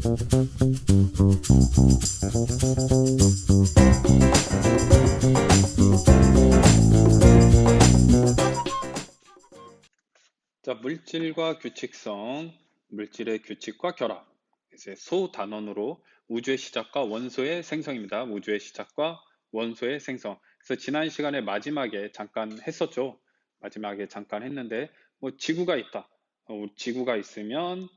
자, 물질과 규칙성, 물질의 규칙과 결합. 이제 소단원으로 우주의 시작과 원소의 생성입니다. 우주의 시작과 원소의 생성. 그래서 지난 시간에 마지막에 잠깐 했었죠. 마지막에 잠깐 했는데, 지구가 있다. 지구가 있으면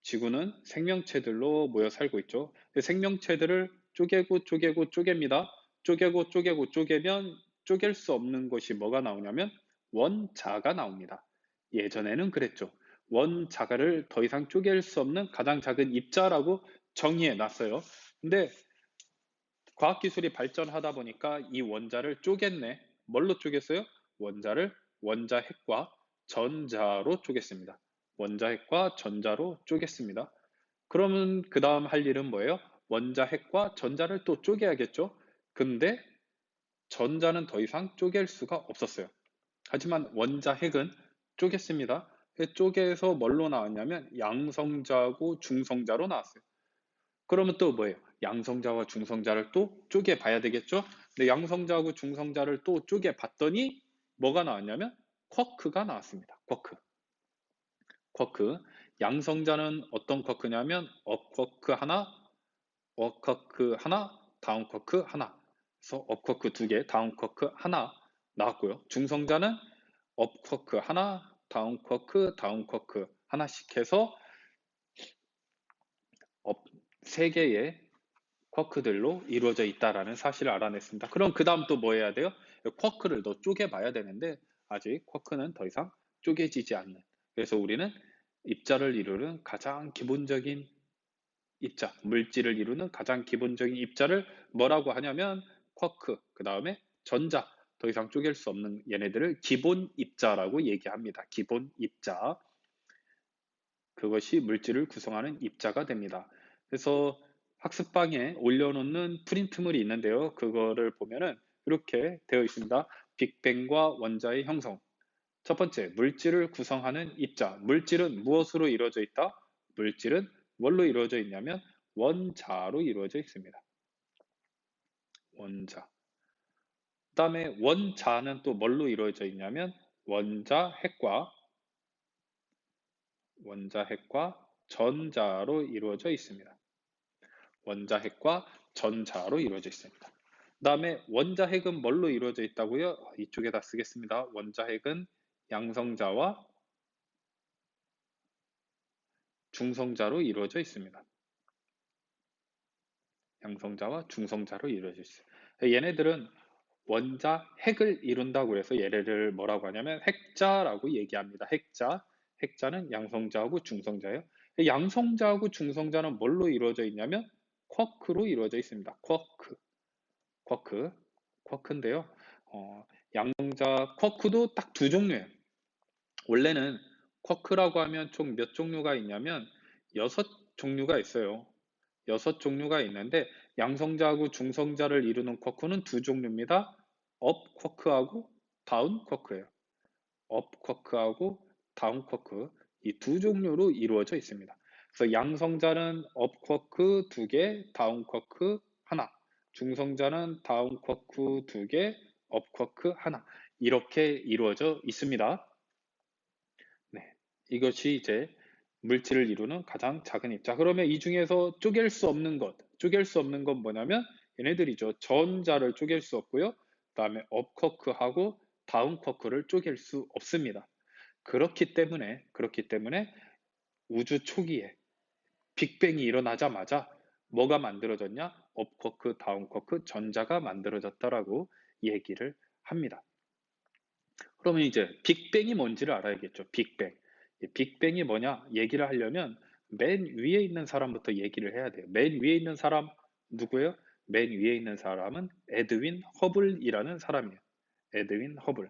지구는 생명체들로 모여 살고 있죠. 생명체들을 쪼개고 쪼갭니다. 쪼개고 쪼개면 쪼갤 수 없는 것이 뭐가 나오냐면 원자가 나옵니다. 예전에는 그랬죠. 원자가를 더 이상 쪼갤 수 없는 가장 작은 입자라고 정의해 놨어요. 근데 과학기술이 발전하다 보니까 이 원자를 쪼갰네. 뭘로 쪼갰어요? 원자를 원자핵과 전자로 쪼갰습니다. 원자핵과 전자로 쪼갰습니다. 그러면 그 다음 할 일은 뭐예요? 원자핵과 전자를 또 쪼개야겠죠? 근데 전자는 더 이상 쪼갤 수가 없었어요. 하지만 원자핵은 쪼갰습니다. 쪼개서 뭘로 나왔냐면 양성자하고 중성자로 나왔어요. 그러면 또 뭐예요? 양성자와 중성자를 또 쪼개 봐야 되겠죠? 근데 양성자하고 중성자를 또 쪼개 봤더니 뭐가 나왔냐면 쿼크가 나왔습니다. 쿼크. 양성자는 어떤 쿼크냐면 업 쿼크 하나, 쿼크 하나, 다운 쿼크 하나. 그래서 업 쿼크 두 개, 다운 쿼크 하나 나왔고요. 중성자는 업 쿼크 하나, 다운 쿼크 하나씩 해서 업 세 개의 쿼크들로 이루어져 있다라는 사실을 알아냈습니다. 그럼 그 다음 또 뭐 해야 돼요? 쿼크를 더 쪼개봐야 되는데 아직 쿼크는 더 이상 쪼개지지 않는. 그래서 우리는 입자를 이루는 가장 기본적인 입자, 물질을 이루는 가장 기본적인 입자를 뭐라고 하냐면 쿼크, 그 다음에 전자, 더 이상 쪼갤 수 없는 얘네들을 기본 입자라고 얘기합니다. 기본 입자. 그것이 물질을 구성하는 입자가 됩니다. 그래서 학습방에 올려놓는 프린트물이 있는데요. 그거를 보면은 이렇게 되어 있습니다. 빅뱅과 원자의 형성. 첫 번째, 물질을 구성하는 입자. 물질은 무엇으로 이루어져 있다? 물질은 뭘로 이루어져 있냐면 원자로 이루어져 있습니다. 원자. 그 다음에 원자는 또 뭘로 이루어져 있냐면 원자핵과 전자로 이루어져 있습니다. 원자핵과 전자로 이루어져 있습니다. 그 다음에 원자핵은 뭘로 이루어져 있다고요? 이쪽에다 쓰겠습니다. 원자핵은 양성자와 중성자로 이루어져 있습니다. 양성자와 중성자로 이루어져 있어요. 얘네들은 원자핵을 이룬다고 해서 얘네를 뭐라고 하냐면 핵자라고 얘기합니다. 핵자는 양성자하고 중성자예요. 양성자하고 중성자는 뭘로 이루어져 있냐면 쿼크로 이루어져 있습니다. 쿼크인데요. 양성자 쿼크도 딱 두 종류예요. 원래는 쿼크라고 하면 총 몇 종류가 있냐면 6종류가 있어요. 6종류가 있는데 양성자하고 중성자를 이루는 쿼크는 두 종류입니다. 업 쿼크하고 다운 쿼크예요. 업 쿼크하고 다운 쿼크 이 두 종류로 이루어져 있습니다. 그래서 양성자는 업 쿼크 두 개, 다운 쿼크 하나. 중성자는 다운 쿼크 두 개, 업 쿼크 하나. 이렇게 이루어져 있습니다. 네, 이것이 이제 물질을 이루는 가장 작은 입자. 그러면 이 중에서 쪼갤 수 없는 건 뭐냐면 얘네들이죠. 전자를 쪼갤 수 없고요. 그다음에 업 쿼크하고 다운 쿼크를 쪼갤 수 없습니다. 그렇기 때문에 우주 초기에 빅뱅이 일어나자마자 뭐가 만들어졌냐? 업 쿼크, 다운 쿼크, 전자가 만들어졌다라고 얘기를 합니다. 그러면 이제 빅뱅이 뭔지를 알아야겠죠. 빅뱅. 빅뱅이 뭐냐? 얘기를 하려면 맨 위에 있는 사람부터 얘기를 해야 돼요. 맨 위에 있는 사람 누구예요? 맨 위에 있는 사람은 에드윈 허블이라는 사람이에요. 에드윈 허블.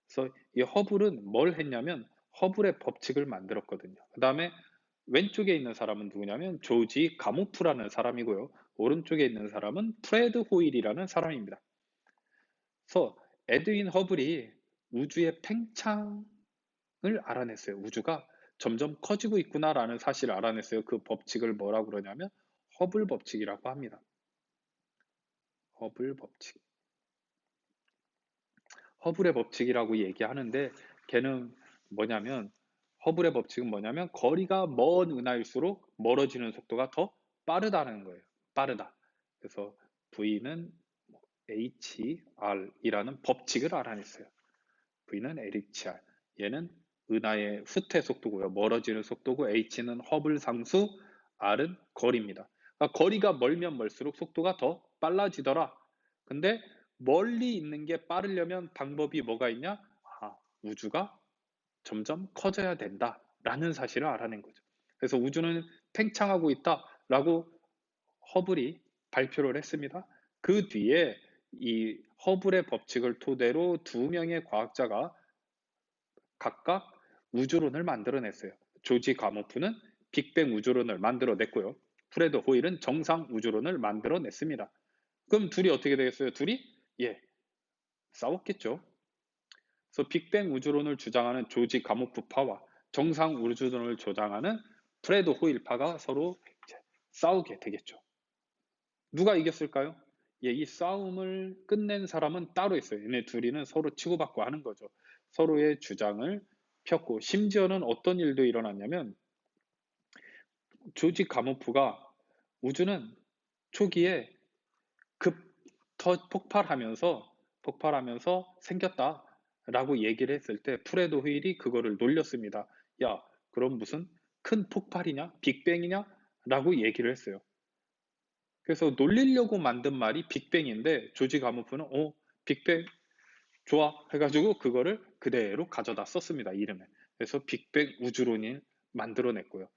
그래서 이 허블은 뭘 했냐면 허블의 법칙을 만들었거든요. 그 다음에 왼쪽에 있는 사람은 누구냐면 조지 가모프라는 사람이고요. 오른쪽에 있는 사람은 프레드 호일이라는 사람입니다. 그래서 에드윈 허블이 우주의 팽창을 알아냈어요. 우주가 점점 커지고 있구나라는 사실을 알아냈어요. 그 법칙을 뭐라고 그러냐면 허블 법칙이라고 합니다. 허블 법칙. 허블의 법칙이라고 얘기하는데 걔는 뭐냐면 허블의 법칙은 뭐냐면 거리가 먼 은하일수록 멀어지는 속도가 더 빠르다는 거예요. 빠르다. 그래서 V는 HR이라는 법칙을 알아냈어요. V는 LHR. 얘는 은하의 후퇴 속도고요. 멀어지는 속도고 H는 허블 상수, R은 거리입니다. 그러니까 거리가 멀면 멀수록 속도가 더 빨라지더라. 근데 멀리 있는 게 빠르려면 방법이 뭐가 있냐? 우주가 점점 커져야 된다라는 사실을 알아낸 거죠. 그래서 우주는 팽창하고 있다라고 허블이 발표를 했습니다. 그 뒤에 이 허블의 법칙을 토대로 두 명의 과학자가 각각 우주론을 만들어냈어요. 조지 가모프는 빅뱅 우주론을 만들어냈고요. 프레드 호일은 정상 우주론을 만들어냈습니다. 그럼 둘이 어떻게 되겠어요? 둘이 싸웠겠죠. 그래서 빅뱅 우주론을 주장하는 조지 가모프파와 정상 우주론을 주장하는 프레드 호일파가 서로 싸우게 되겠죠. 누가 이겼을까요? 이 싸움을 끝낸 사람은 따로 있어요. 얘네 둘이는 서로 치고받고 하는 거죠. 서로의 주장을 폈고, 심지어는 어떤 일도 일어났냐면 조지 가모프가 우주는 초기에 급 폭발하면서 생겼다라고 얘기를 했을 때 프레드 후일이 그거를 놀렸습니다. 야, 그럼 무슨 큰 폭발이냐? 빅뱅이냐? 라고 얘기를 했어요. 그래서 놀리려고 만든 말이 빅뱅인데 조지 가모프는 빅뱅 좋아 해가지고 그거를 그대로 가져다 썼습니다. 이름에. 그래서 빅뱅 우주론을 만들어냈고요.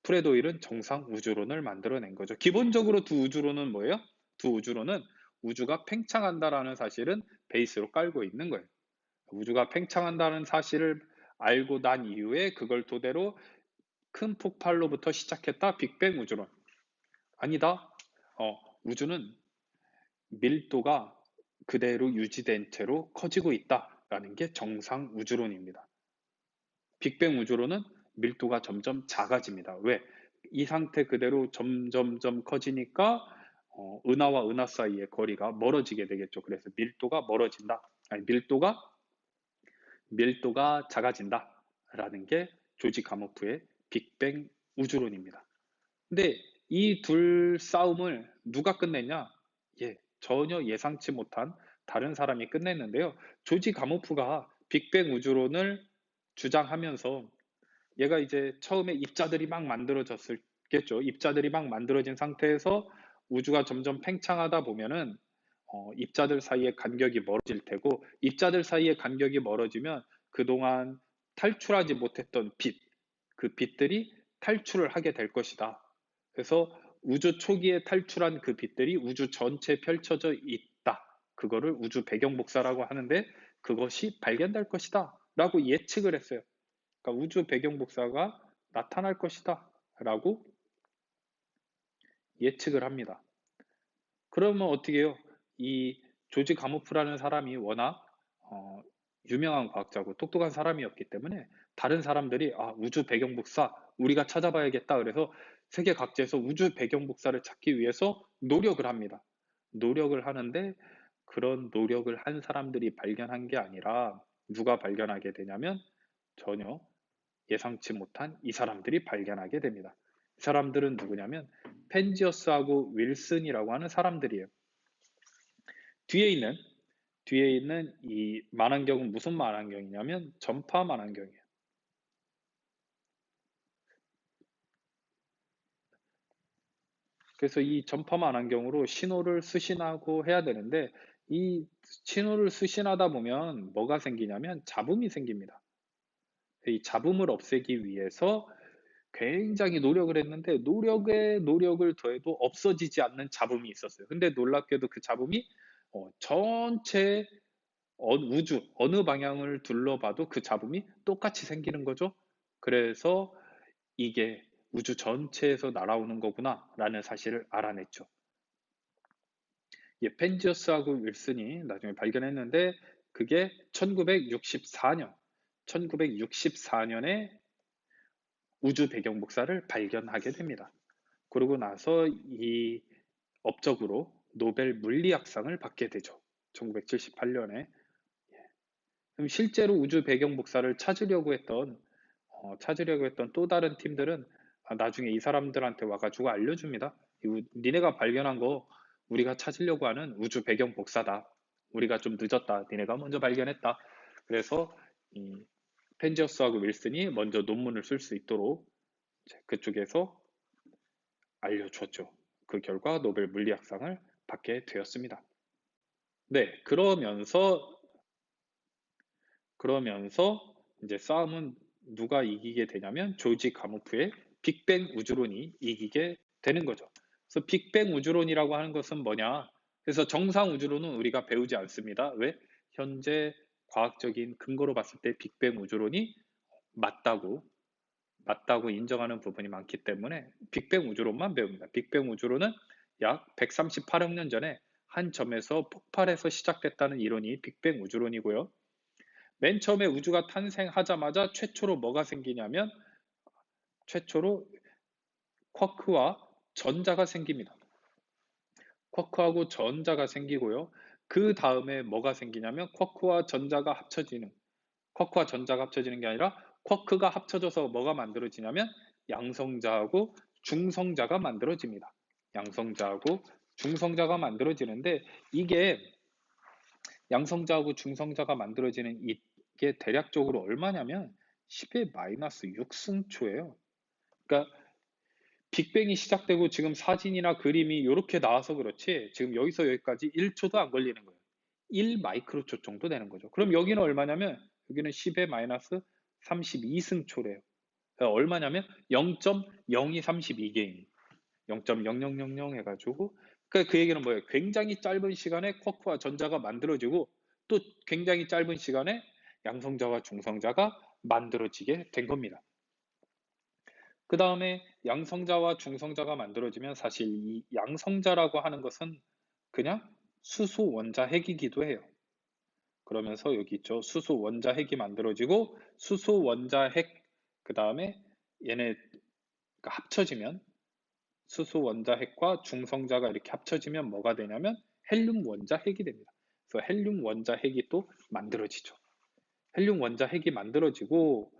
프레드 호일은 정상 우주론을 만들어낸 거죠. 기본적으로 두 우주론은 뭐예요? 두 우주론은 우주가 팽창한다라는 사실은 베이스로 깔고 있는 거예요. 우주가 팽창한다는 사실을 알고 난 이후에 그걸 토대로 큰 폭발로부터 시작했다 빅뱅 우주론. 아니다. 우주는 밀도가 그대로 유지된 채로 커지고 있다라는 게 정상 우주론입니다. 빅뱅 우주론은 밀도가 점점 작아집니다. 왜? 이 상태 그대로 점점점 커지니까 은하와 은하 사이의 거리가 멀어지게 되겠죠. 그래서 밀도가 멀어진다. 아니, 밀도가 작아진다라는 게 조지 가모프의 빅뱅 우주론입니다. 근데 이 둘 싸움을 누가 끝냈냐? 전혀 예상치 못한 다른 사람이 끝냈는데요. 조지 가모프가 빅뱅 우주론을 주장하면서 얘가 이제 처음에 입자들이 막 만들어졌겠죠. 입자들이 막 만들어진 상태에서 우주가 점점 팽창하다 보면은 입자들 사이의 간격이 멀어질 테고, 입자들 사이의 간격이 멀어지면 그동안 탈출하지 못했던 그 빛들이 탈출을 하게 될 것이다. 그래서 우주 초기에 탈출한 그 빛들이 우주 전체에 펼쳐져 있다. 그거를 우주 배경 복사라고 하는데 그것이 발견될 것이다. 라고 예측을 했어요. 그러니까 우주 배경 복사가 나타날 것이다. 라고 예측을 합니다. 그러면 어떻게 해요? 이 조지 가모프라는 사람이 워낙 유명한 과학자고 똑똑한 사람이었기 때문에 다른 사람들이 우주 배경 복사 우리가 찾아봐야겠다. 그래서 세계 각지에서 우주 배경 복사를 찾기 위해서 노력을 합니다. 노력을 하는데 그런 노력을 한 사람들이 발견한 게 아니라 누가 발견하게 되냐면 전혀 예상치 못한 이 사람들이 발견하게 됩니다. 이 사람들은 누구냐면 펜지어스하고 윌슨이라고 하는 사람들이에요. 뒤에 있는 이 만안경은 무슨 만안경이냐면 전파 만안경이에요. 그래서 이 전파 만안경으로 신호를 수신하고 해야 되는데 이 신호를 수신하다 보면 뭐가 생기냐면 잡음이 생깁니다. 이 잡음을 없애기 위해서 굉장히 노력을 했는데 노력에 노력을 더해도 없어지지 않는 잡음이 있었어요. 근데 놀랍게도 그 잡음이 전체 우주 어느 방향을 둘러봐도 그 잡음이 똑같이 생기는 거죠. 그래서 이게 우주 전체에서 날아오는 거구나라는 사실을 알아냈죠. 펜지어스하고 윌슨이 나중에 발견했는데 그게 1964년에 우주 배경 복사를 발견하게 됩니다. 그러고 나서 이 업적으로 노벨 물리학상을 받게 되죠. 1978년에. 그럼 실제로 우주 배경 복사를 찾으려고 했던 또 다른 팀들은 나중에 이 사람들한테 와가지고 알려줍니다. 니네가 발견한 거 우리가 찾으려고 하는 우주 배경 복사다. 우리가 좀 늦었다. 니네가 먼저 발견했다. 그래서 이 펜지어스하고 윌슨이 먼저 논문을 쓸 수 있도록 그쪽에서 알려주었죠. 그 결과 노벨 물리학상을 받게 되었습니다. 네, 그러면서 이제 싸움은 누가 이기게 되냐면 조지 가모프의 빅뱅 우주론이 이기게 되는 거죠. 그래서 빅뱅 우주론이라고 하는 것은 뭐냐? 그래서 정상 우주론은 우리가 배우지 않습니다. 왜? 현재 과학적인 근거로 봤을 때 빅뱅 우주론이 맞다고 인정하는 부분이 많기 때문에 빅뱅 우주론만 배웁니다. 빅뱅 우주론은 약 138억 년 전에 한 점에서 폭발해서 시작됐다는 이론이 빅뱅 우주론이고요. 맨 처음에 우주가 탄생하자마자 최초로 뭐가 생기냐면 최초로 쿼크와 전자가 생깁니다. 쿼크하고 전자가 생기고요. 그 다음에 뭐가 생기냐면 쿼크와 전자가 합쳐지는 게 아니라 쿼크가 합쳐져서 뭐가 만들어지냐면 양성자하고 중성자가 만들어집니다. 양성자하고 중성자가 만들어지는데 이게 양성자하고 중성자가 만들어지는 이게 대략적으로 얼마냐면 10의 마이너스 6승초예요. 그러니까 빅뱅이 시작되고 지금 사진이나 그림이 이렇게 나와서 그렇지 지금 여기서 여기까지 1초도 안 걸리는 거예요. 1 마이크로초 정도 되는 거죠. 그럼 여기는 얼마냐면 여기는 10의 마이너스 32승초래요. 그러니까 얼마냐면 0.0232개인 0.0000 해가지고 그 얘기는 뭐예요? 굉장히 짧은 시간에 쿼크와 전자가 만들어지고 또 굉장히 짧은 시간에 양성자와 중성자가 만들어지게 된 겁니다. 그 다음에 양성자와 중성자가 만들어지면 사실 이 양성자라고 하는 것은 그냥 수소 원자 핵이기도 해요. 그러면서 여기 있죠. 수소 원자 핵이 만들어지고 수소 원자 핵, 그 다음에 얘네 합쳐지면 수소 원자 핵과 중성자가 이렇게 합쳐지면 뭐가 되냐면 헬륨 원자 핵이 됩니다. 그래서 헬륨 원자 핵이 또 만들어지죠. 헬륨 원자 핵이 만들어지고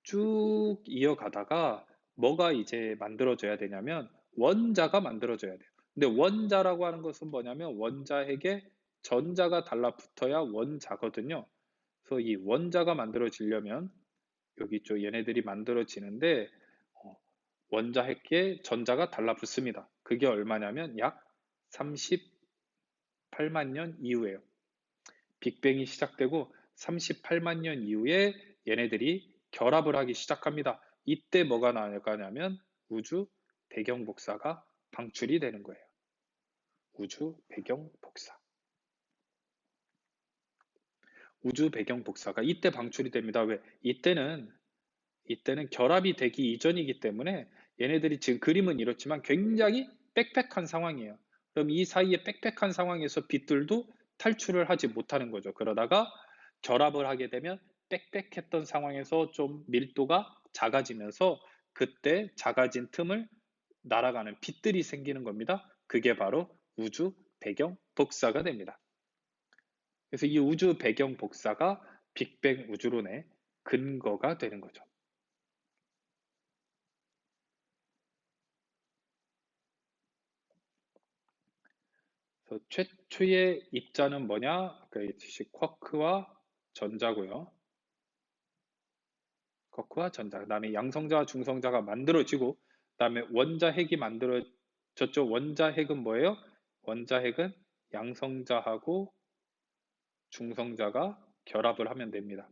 쭉 이어가다가 뭐가 이제 만들어져야 되냐면 원자가 만들어져야 돼요. 근데 원자라고 하는 것은 뭐냐면 원자 핵에 전자가 달라붙어야 원자거든요. 그래서 이 원자가 만들어지려면 여기 있죠. 얘네들이 만들어지는데 원자 핵에 전자가 달라붙습니다. 그게 얼마냐면 약 38만 년 이후에요. 빅뱅이 시작되고 38만 년 이후에 얘네들이 결합을 하기 시작합니다. 이때 뭐가 나가냐면 우주 배경 복사가 방출이 되는 거예요. 우주 배경 복사. 우주 배경 복사가 이때 방출이 됩니다. 왜? 이때는 결합이 되기 이전이기 때문에 얘네들이 지금 그림은 이렇지만 굉장히 빽빽한 상황이에요. 그럼 이 사이에 빽빽한 상황에서 빛들도 탈출을 하지 못하는 거죠. 그러다가 결합을 하게 되면 빽빽했던 상황에서 좀 밀도가 작아지면서 그때 작아진 틈을 날아가는 빛들이 생기는 겁니다. 그게 바로 우주 배경 복사가 됩니다. 그래서 이 우주 배경 복사가 빅뱅 우주론의 근거가 되는 거죠. 그래서 최초의 입자는 뭐냐? 그 쿼크와 전자고요. 쿼크와 전자. 그다음에 양성자와 중성자가 만들어지고 그다음에 원자 핵이 만들어졌죠. 원자 핵은 뭐예요? 원자 핵은 양성자하고 중성자가 결합을 하면 됩니다.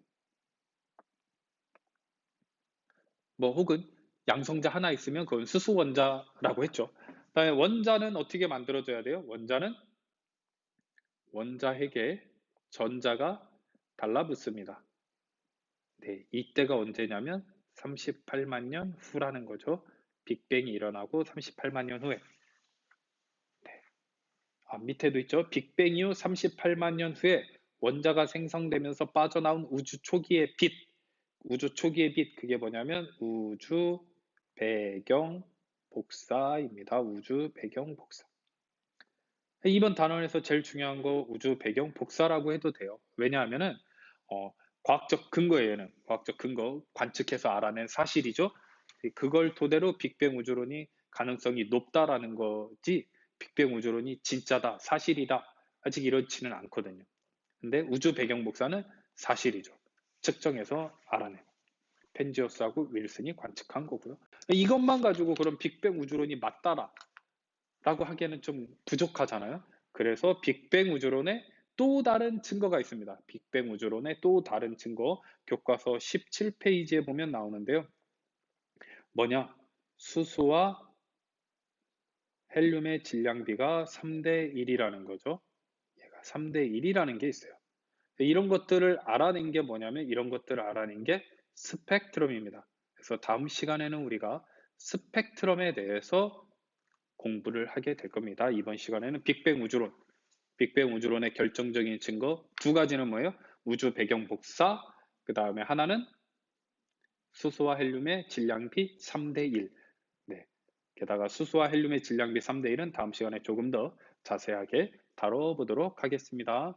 뭐 혹은 양성자 하나 있으면 그건 수소 원자라고 했죠. 그다음에 원자는 어떻게 만들어져야 돼요? 원자는 원자 핵에 전자가 달라붙습니다. 네, 이때가 언제냐면 38만 년 후라는 거죠. 빅뱅이 일어나고 38만 년 후에. 네. 밑에도 있죠. 빅뱅 이후 38만 년 후에 원자가 생성되면서 빠져나온 우주 초기의 빛. 우주 초기의 빛, 그게 뭐냐면 우주 배경 복사입니다. 우주 배경 복사. 이번 단원에서 제일 중요한 거 우주 배경 복사라고 해도 돼요. 왜냐하면은 과학적 근거예요. 얘는 과학적 근거, 관측해서 알아낸 사실이죠. 그걸 토대로 빅뱅 우주론이 가능성이 높다라는 거지, 빅뱅 우주론이 진짜다, 사실이다, 아직 이렇지는 않거든요. 근데 우주 배경 복사는 사실이죠. 측정해서 알아낸, 펜지어스하고 윌슨이 관측한 거고요. 이것만 가지고 그럼 빅뱅 우주론이 맞다라 라고 하기에는 좀 부족하잖아요. 그래서 빅뱅 우주론의 또 다른 증거가 있습니다. 빅뱅 우주론의 또 다른 증거, 교과서 17페이지에 보면 나오는데요. 뭐냐? 수소와 헬륨의 질량비가 3대 1이라는 거죠. 얘가 3대 1이라는 게 있어요. 이런 것들을 알아낸 게 뭐냐면, 이런 것들을 알아낸 게 스펙트럼입니다. 그래서 다음 시간에는 우리가 스펙트럼에 대해서 공부를 하게 될 겁니다. 이번 시간에는 빅뱅 우주론, 빅뱅 우주론의 결정적인 증거 두 가지는 뭐예요? 우주 배경 복사, 그 다음에 하나는 수소와 헬륨의 질량비 3대 1. 네. 게다가 수소와 헬륨의 질량비 3대 1은 다음 시간에 조금 더 자세하게 다뤄보도록 하겠습니다.